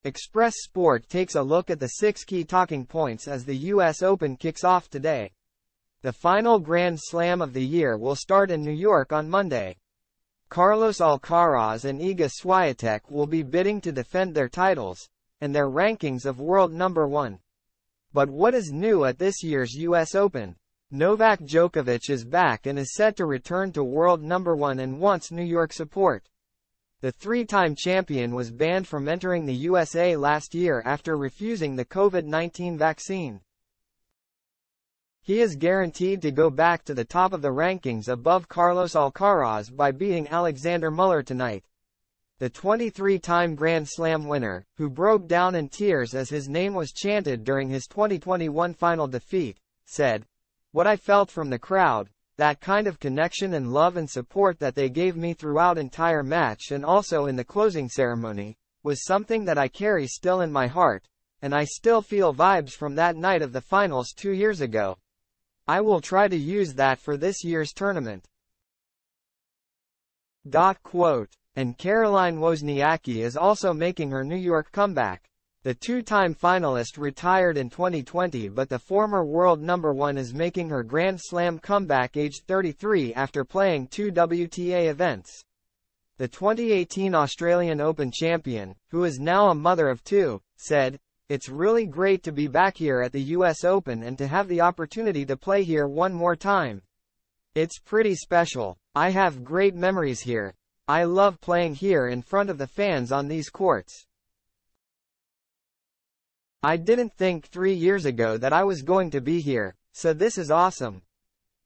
Express Sport takes a look at the 6 key talking points as the U.S. Open kicks off today. The final Grand Slam of the year will start in New York on Monday. Carlos Alcaraz and Iga Swiatek will be bidding to defend their titles, and their rankings of world number 1. But what is new at this year's U.S. Open? Novak Djokovic is back and is set to return to world number 1 and wants New York support. The three-time champion was banned from entering the USA last year after refusing the COVID-19 vaccine. He is guaranteed to go back to the top of the rankings above Carlos Alcaraz by beating Alexander Muller tonight. The 23-time Grand Slam winner, who broke down in tears as his name was chanted during his 2021 final defeat, said, "What I felt from the crowd, that kind of connection and love and support that they gave me throughout entire match and also in the closing ceremony, was something that I carry still in my heart, and I still feel vibes from that night of the finals 2 years ago. I will try to use that for this year's tournament." Quote. And Caroline Wozniacki is also making her New York comeback. The two-time finalist retired in 2020, but the former world number 1 is making her Grand Slam comeback aged 33 after playing 2 WTA events. The 2018 Australian Open champion, who is now a mother of 2, said, "It's really great to be back here at the US Open and to have the opportunity to play here one more time. It's pretty special. I have great memories here. I love playing here in front of the fans on these courts. I didn't think 3 years ago that I was going to be here, so this is awesome.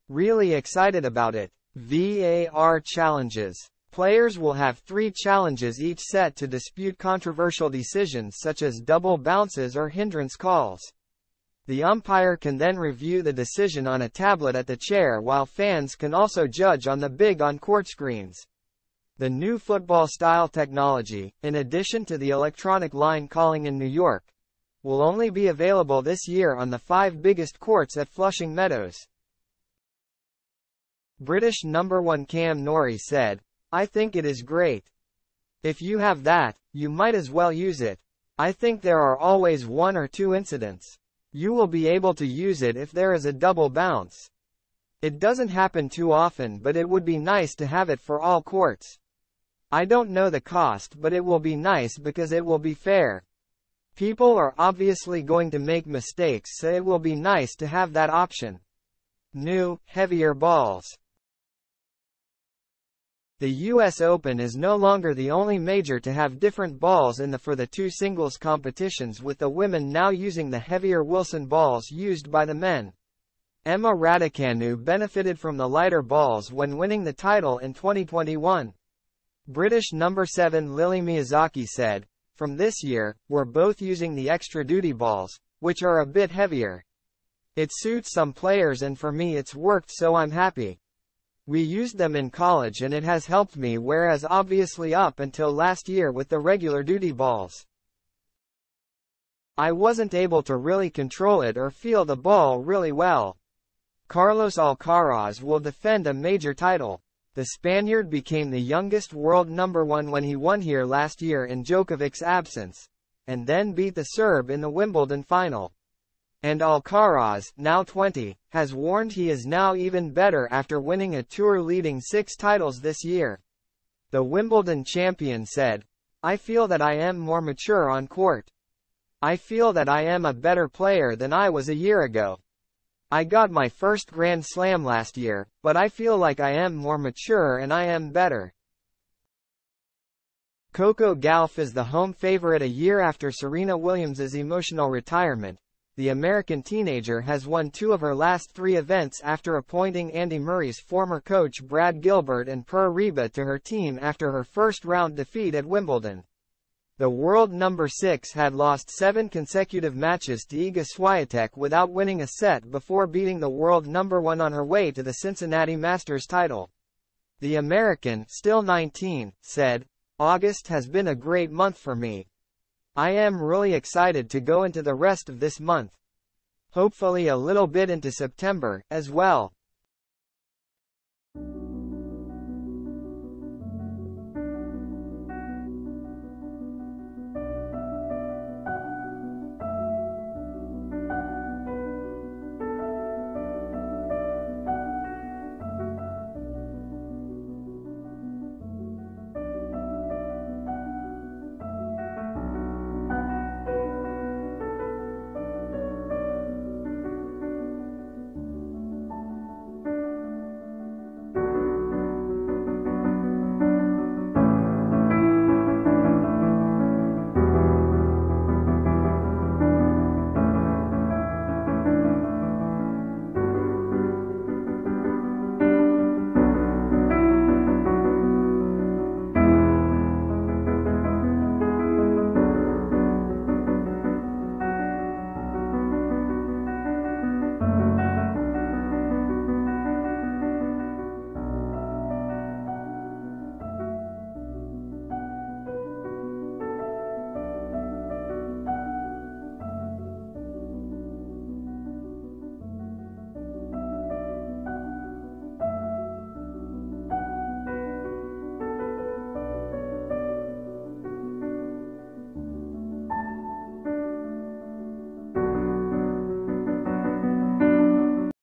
Really excited about it." VAR challenges. Players will have 3 challenges each set to dispute controversial decisions such as double bounces or hindrance calls. The umpire can then review the decision on a tablet at the chair, while fans can also judge on the big on-court screens. The new football-style technology, in addition to the electronic line calling in New York, will only be available this year on the 5 biggest courts at Flushing Meadows. British number 1 Cam Norrie said, "I think it is great. If you have that, you might as well use it. I think there are always 1 or 2 incidents. You will be able to use it if there is a double bounce. It doesn't happen too often, but it would be nice to have it for all courts. I don't know the cost, but it will be nice because it will be fair. People are obviously going to make mistakes, so it will be nice to have that option." New, heavier balls. The US Open is no longer the only major to have different balls for the 2 singles competitions, with the women now using the heavier Wilson balls used by the men. Emma Raducanu benefited from the lighter balls when winning the title in 2021. British number 7 Lily Miyazaki said, "From this year, we're both using the extra duty balls, which are a bit heavier. It suits some players and for me it's worked, so I'm happy. We used them in college and it has helped me, whereas obviously up until last year with the regular duty balls, I wasn't able to really control it or feel the ball really well." Carlos Alcaraz will defend a major title. The Spaniard became the youngest world number 1 when he won here last year in Djokovic's absence, and then beat the Serb in the Wimbledon final. And Alcaraz, now 20, has warned he is now even better after winning a tour-leading 6 titles this year. The Wimbledon champion said, "I feel that I am more mature on court. I feel that I am a better player than I was a year ago. I got my first Grand Slam last year, but I feel like I am more mature and I am better." Coco Gauff is the home favorite a year after Serena Williams' emotional retirement. The American teenager has won 2 of her last 3 events after appointing Andy Murray's former coach Brad Gilbert and Per Reba to her team after her first-round defeat at Wimbledon. The world number 6 had lost 7 consecutive matches to Iga Swiatek without winning a set before beating the world number 1 on her way to the Cincinnati Masters title. The American, still 19, said, "August has been a great month for me. I am really excited to go into the rest of this month. Hopefully a little bit into September, as well.